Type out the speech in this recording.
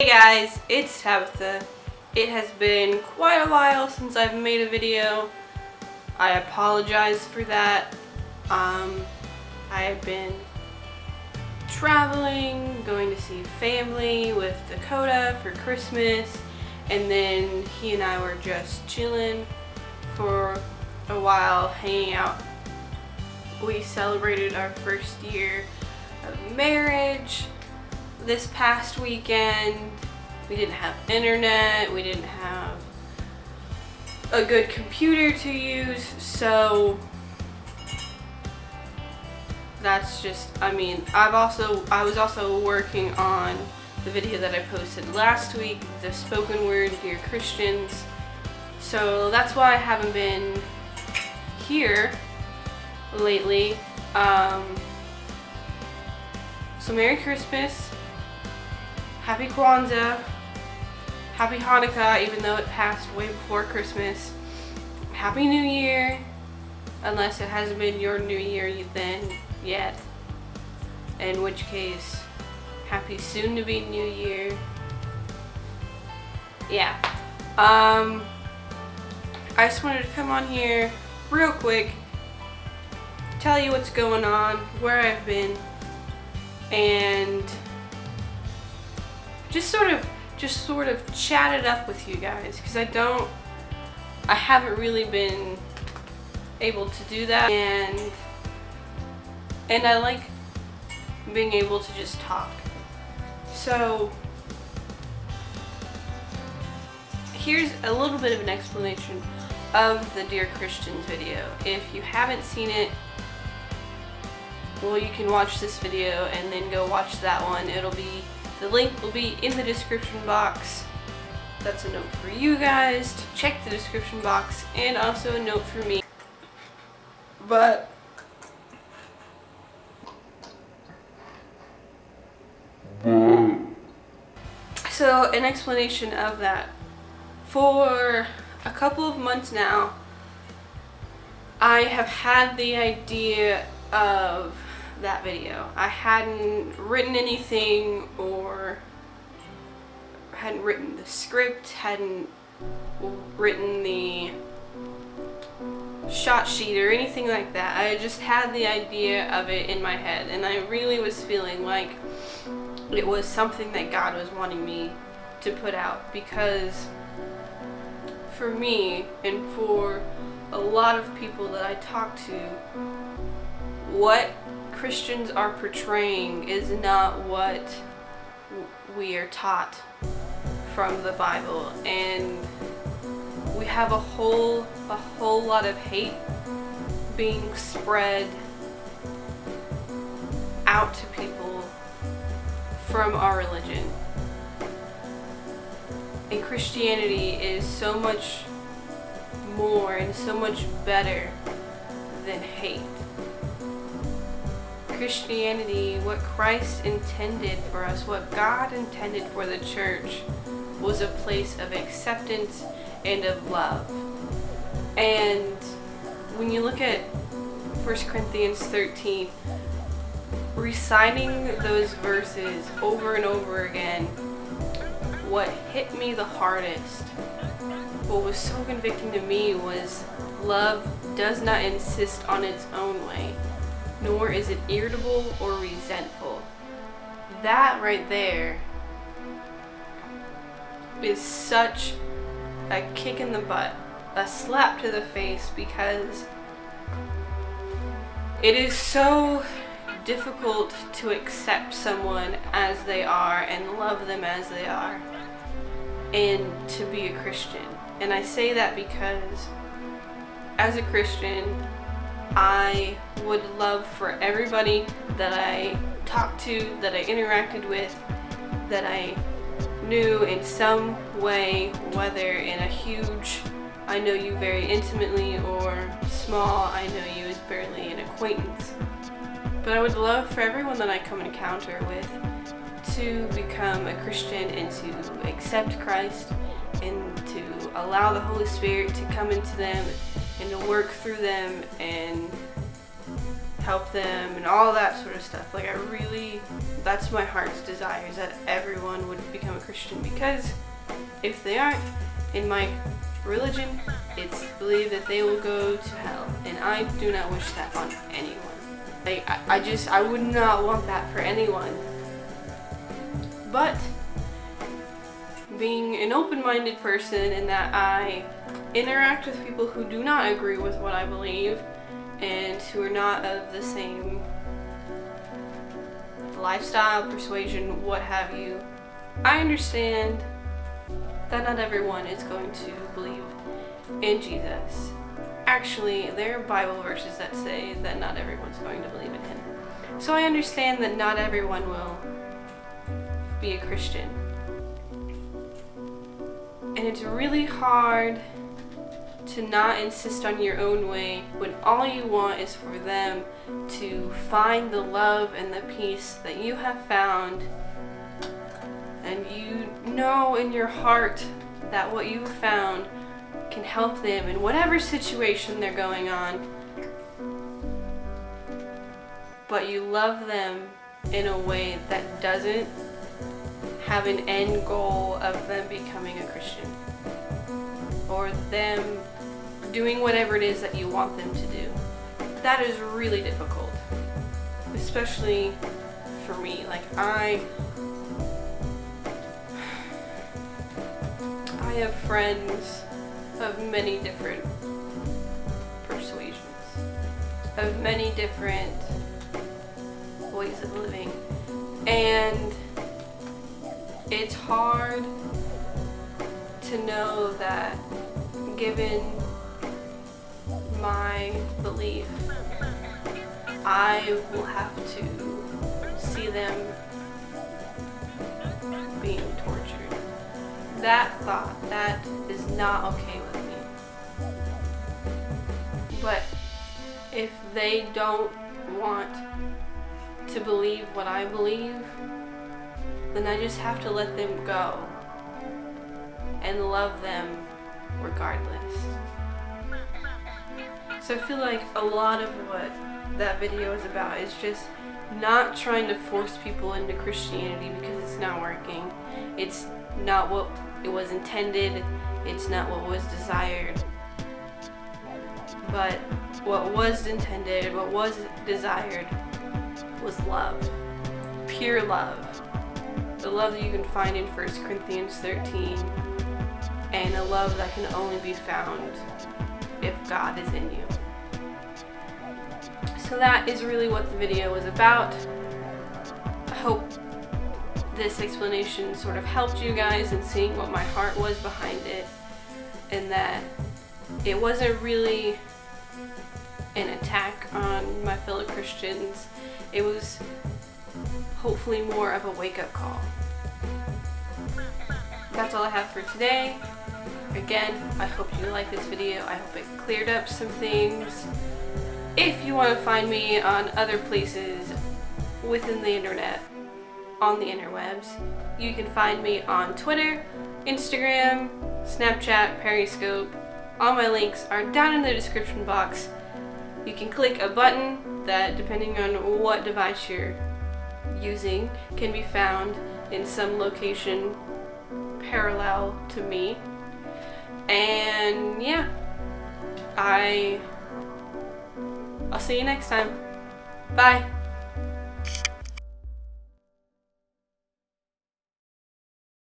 Hey guys, it's Tabatha. It has been quite a while since I've made a video. I apologize for that. I have been traveling, going to see family with Dakota for Christmas, and then he and I were just chilling for a while, hanging out. We celebrated our first year of marriage this past weekend. We didn't have internet, we didn't have a good computer to use, so that's just, I was also working on the video that I posted last week, the spoken word, Dear Christians, so that's why I haven't been here lately. So Merry Christmas, Happy Kwanzaa, Happy Hanukkah, even though it passed way before Christmas. Happy New Year, unless it hasn't been your New Year then yet. In which case, Happy soon to be New Year. Yeah. I just wanted to come on here real quick, tell you what's going on, where I've been, and just sort of chat it up with you guys, because I haven't really been able to do that, and I like being able to just talk. So here's a little bit of an explanation of the Dear Christians video. If you haven't seen it, well, you can watch this video and then go watch that one. The link will be in the description box. That's a note for you guys to check the description box, and also a note for me. But so an explanation of that. For a couple of months now, I have had the idea of that video. I hadn't written anything, or hadn't written the script, hadn't written the shot sheet or anything like that. I just had the idea of it in my head, and I really was feeling like it was something that God was wanting me to put out, because for me and for a lot of people that I talk to, what Christians are portraying is not what we are taught from the Bible, and we have a whole lot of hate being spread out to people from our religion. And Christianity is so much more and so much better than hate. Christianity, what Christ intended for us, what God intended for the church, was a place of acceptance and of love. And when you look at 1 Corinthians 13, reciting those verses over and over again, what hit me the hardest, what was so convicting to me, was love does not insist on its own way, nor is it irritable or resentful. That right there is such a kick in the butt, a slap to the face, because it is so difficult to accept someone as they are and love them as they are, and to be a Christian. And I say that because as a Christian, I would love for everybody that I talked to, that I interacted with, that I knew in some way, whether in a huge, I know you very intimately, or small, I know you as barely an acquaintance. But I would love for everyone that I come in encounter with to become a Christian and to accept Christ and to allow the Holy Spirit to come into them and to work through them and help them and all that sort of stuff. Like that's my heart's desire, is that everyone would become a Christian, because if they aren't, in my religion, it's believed that they will go to hell, and I do not wish that on anyone. Like, I would not want that for anyone. But being an open-minded person, in that I interact with people who do not agree with what I believe and who are not of the same lifestyle, persuasion, what have you, I understand that not everyone is going to believe in Jesus. Actually, there are Bible verses that say that not everyone's going to believe in him. So I understand that not everyone will be a Christian. And it's really hard to not insist on your own way when all you want is for them to find the love and the peace that you have found, and you know in your heart that what you found can help them in whatever situation they're going on, but you love them in a way that doesn't have an end goal of them becoming a Christian or them doing whatever it is that you want them to do. That is really difficult, especially for me. Like, I have friends of many different persuasions, of many different ways of living, and it's hard to know that, given my belief, I will have to see them being tortured. That thought, that is not okay with me. But if they don't want to believe what I believe, then I just have to let them go and love them regardless. So I feel like a lot of what that video is about is just not trying to force people into Christianity, because it's not working. It's not what it was intended. It's not what was desired. But what was intended, what was desired, was love. Pure love. The love that you can find in 1 Corinthians 13, and a love that can only be found if God is in you. So that is really what the video was about. I hope this explanation sort of helped you guys in seeing what my heart was behind it, and that it wasn't really an attack on my fellow Christians. It was hopefully more of a wake-up call. That's all I have for today. Again, I hope you liked this video. I hope it cleared up some things. If you want to find me on other places within the internet, on the interwebs, you can find me on Twitter, Instagram, Snapchat, Periscope. All my links are down in the description box. You can click a button that, depending on what device you're using, can be found in some location parallel to me. And yeah, I'll see you next time. Bye.